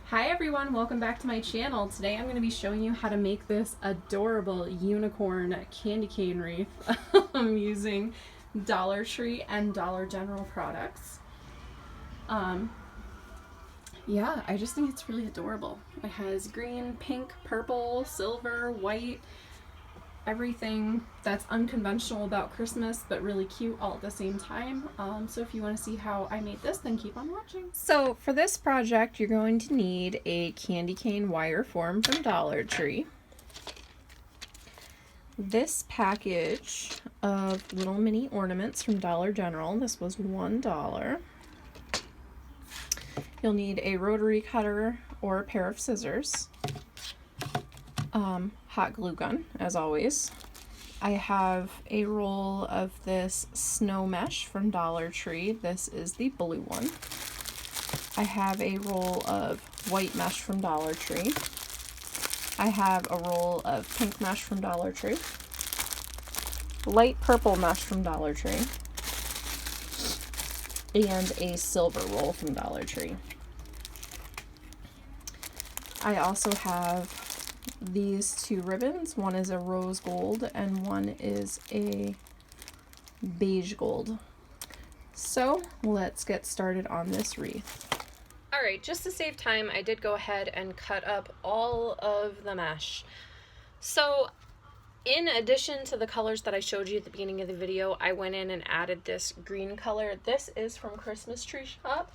Hi everyone, welcome back to my channel. Today I'm going to be showing you how to make this adorable unicorn candy cane wreath. I'm using Dollar Tree and Dollar General products. Yeah, I just think it's really adorable. It has green, pink, purple, silver, white, everything that's unconventional about Christmas but really cute all at the same time. So if you want to see how I made this, then keep on watching. So for this project you're going to need a candy cane wire form from Dollar Tree, this package of little mini ornaments from Dollar General, this was $1. You'll need a rotary cutter or a pair of scissors, hot glue gun, as always. I have a roll of this snow mesh from Dollar Tree. This is the blue one. I have a roll of white mesh from Dollar Tree. I have a roll of pink mesh from Dollar Tree. Light purple mesh from Dollar Tree. And a silver roll from Dollar Tree. I also have these two ribbons. One is a rose gold and one is a beige gold. So let's get started on this wreath. Alright, just to save time, I did go ahead and cut up all of the mesh. So in addition to the colors that I showed you at the beginning of the video, I went in and added this green color. This is from Christmas Tree Shop.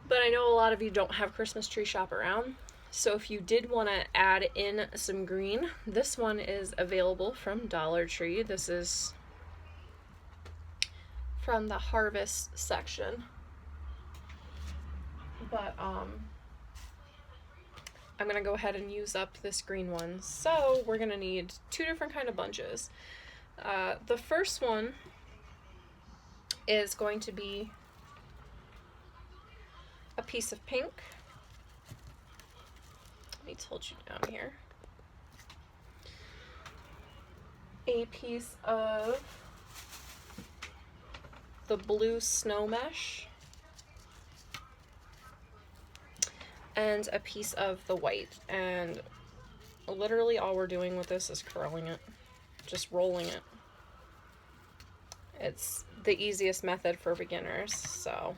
But I know a lot of you don't have Christmas Tree Shop around, so if you did want to add in some green, this one is available from Dollar Tree. This is from the Harvest section. But I'm going to go ahead and use up this green one. So we're going to need two different kind of bunches. The first one is going to be a piece of pink. Let me tilt you down here. A piece of the blue snow mesh. And a piece of the white. And literally all we're doing with this is curling it. Just rolling it. It's the easiest method for beginners, so.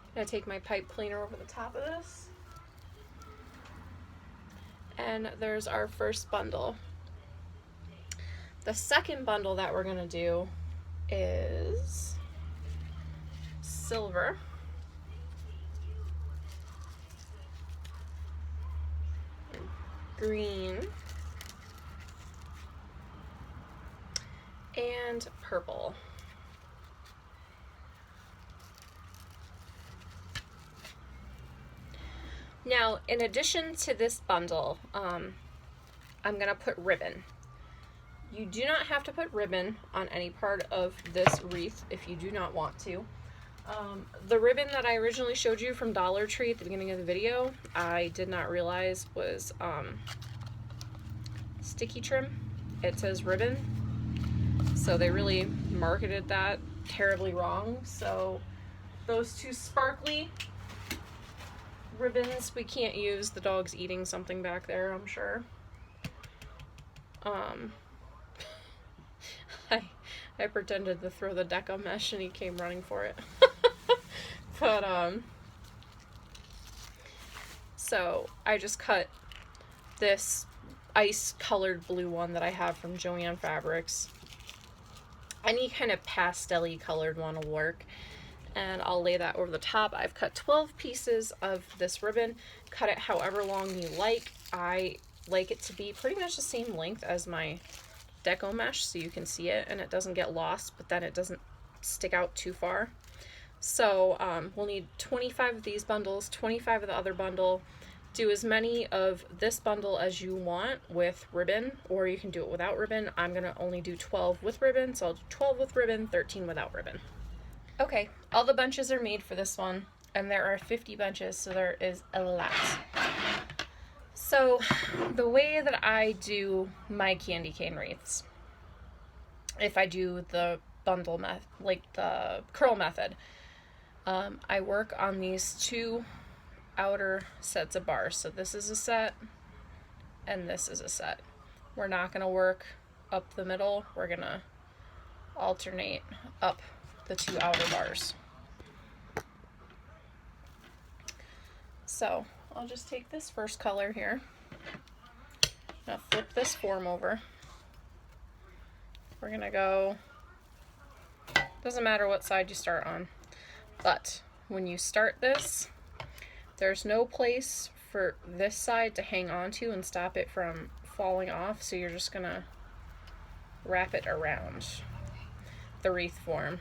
I'm going to take my pipe cleaner over the top of this. And there's our first bundle. The second bundle that we're going to do is silver. Green. And purple. Now, in addition to this bundle, I'm going to put ribbon. You do not have to put ribbon on any part of this wreath if you do not want to. The ribbon that I originally showed you from Dollar Tree at the beginning of the video, I did not realize was sticky trim. It says ribbon. So they really marketed that terribly wrong. So those two sparkly ribbons we can't use. The dog's eating something back there, I'm sure. I pretended to throw the deco mesh and he came running for it. But so I just cut this ice colored blue one that I have from Joann Fabrics. Any kind of pastel-y colored one will work. And I'll lay that over the top. I've cut 12 pieces of this ribbon. Cut it however long you like. I like it to be pretty much the same length as my deco mesh so you can see it and it doesn't get lost, but then it doesn't stick out too far. So we'll need 25 of these bundles, 25 of the other bundle. Do as many of this bundle as you want with ribbon, or you can do it without ribbon. I'm going to only do 12 with ribbon, so I'll do 12 with ribbon, 13 without ribbon. Okay, all the bunches are made for this one, and there are 50 bunches, so there is a lot. So the way that I do my candy cane wreaths, if I do the bundle method, like the curl method, I work on these two outer sets of bars. So this is a set and this is a set. We're not going to work up the middle. We're going to alternate up the two outer bars. So I'll just take this first color here. I'm going to flip this form over. We're going to go, doesn't matter what side you start on, but when you start this, there's no place for this side to hang onto and stop it from falling off, so you're just going to wrap it around the wreath form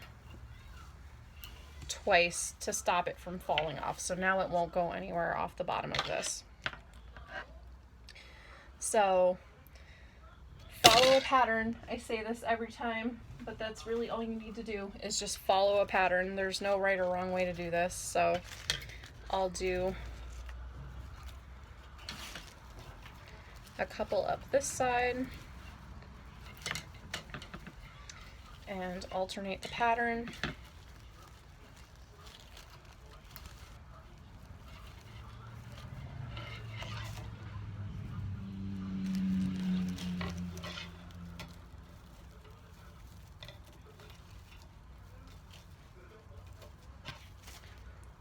twice to stop it from falling off. So now it won't go anywhere off the bottom of this. So follow a pattern. I say this every time, but that's really all you need to do is just follow a pattern. There's no right or wrong way to do this. So I'll do a couple up this side and alternate the pattern.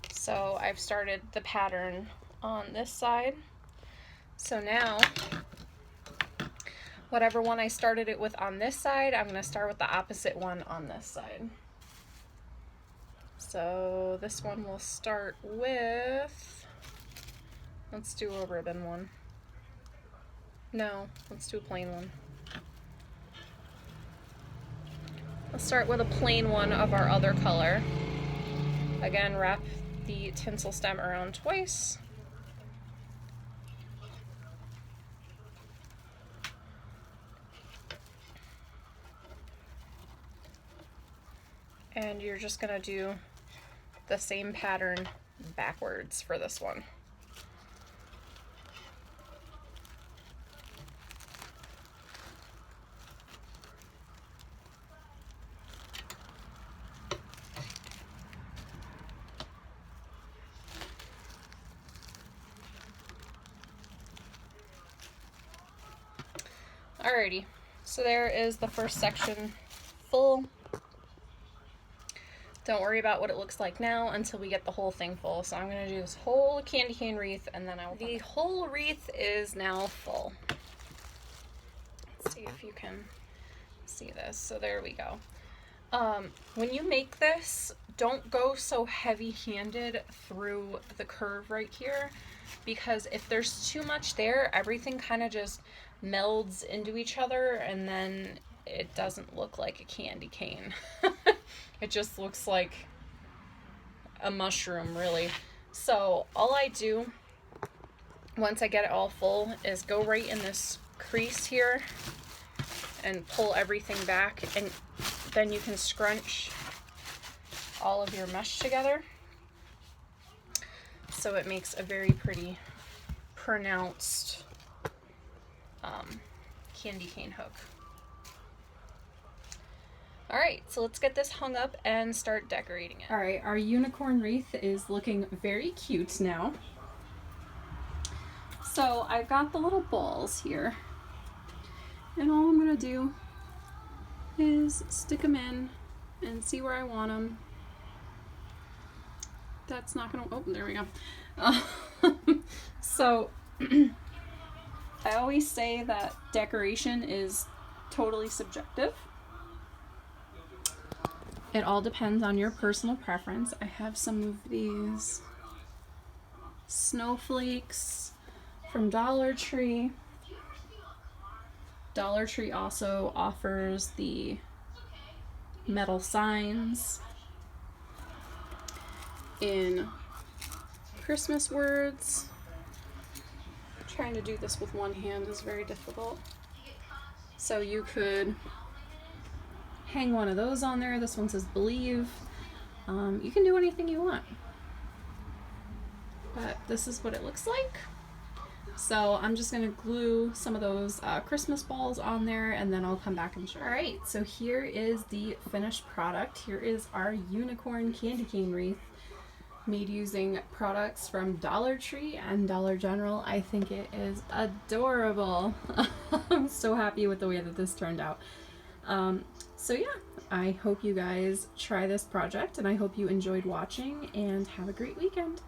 So I've started the pattern on this side. So now, whatever one I started it with on this side, I'm going to start with the opposite one on this side. So this one will start with, let's do a ribbon one. No, let's do a plain one. Let's start with a plain one of our other color. Again, wrap the tinsel stem around twice. And you're just going to do the same pattern backwards for this one. Alrighty, so there is the first section full. Don't worry about what it looks like now until we get the whole thing full. So I'm going to do this whole candy cane wreath and then the whole wreath is now full. Let's see if you can see this. So there we go. When you make this, don't go so heavy-handed through the curve right here, because if there's too much there, everything kind of just melds into each other and then it doesn't look like a candy cane. It just looks like a mushroom, really. So all I do once I get it all full is go right in this crease here and pull everything back, and then you can scrunch all of your mesh together so it makes a very pretty pronounced candy cane hook. Alright, so let's get this hung up and start decorating it. Alright, our unicorn wreath is looking very cute now. So I've got the little balls here, and all I'm going to do is stick them in and see where I want them. That's not going to, oh, there we go. So I always say that decoration is totally subjective. It all depends on your personal preference. I have some of these snowflakes from Dollar Tree. Dollar Tree also offers the metal signs in Christmas words. Trying to do this with one hand is very difficult. So you could hang one of those on there. This one says believe. You can do anything you want. But this is what it looks like. So I'm just going to glue some of those Christmas balls on there, and then I'll come back and show. Alright, so here is the finished product. Here is our unicorn candy cane wreath, made using products from Dollar Tree and Dollar General. I think it is adorable. I'm so happy with the way that this turned out. So yeah, I hope you guys try this project, and I hope you enjoyed watching, and have a great weekend.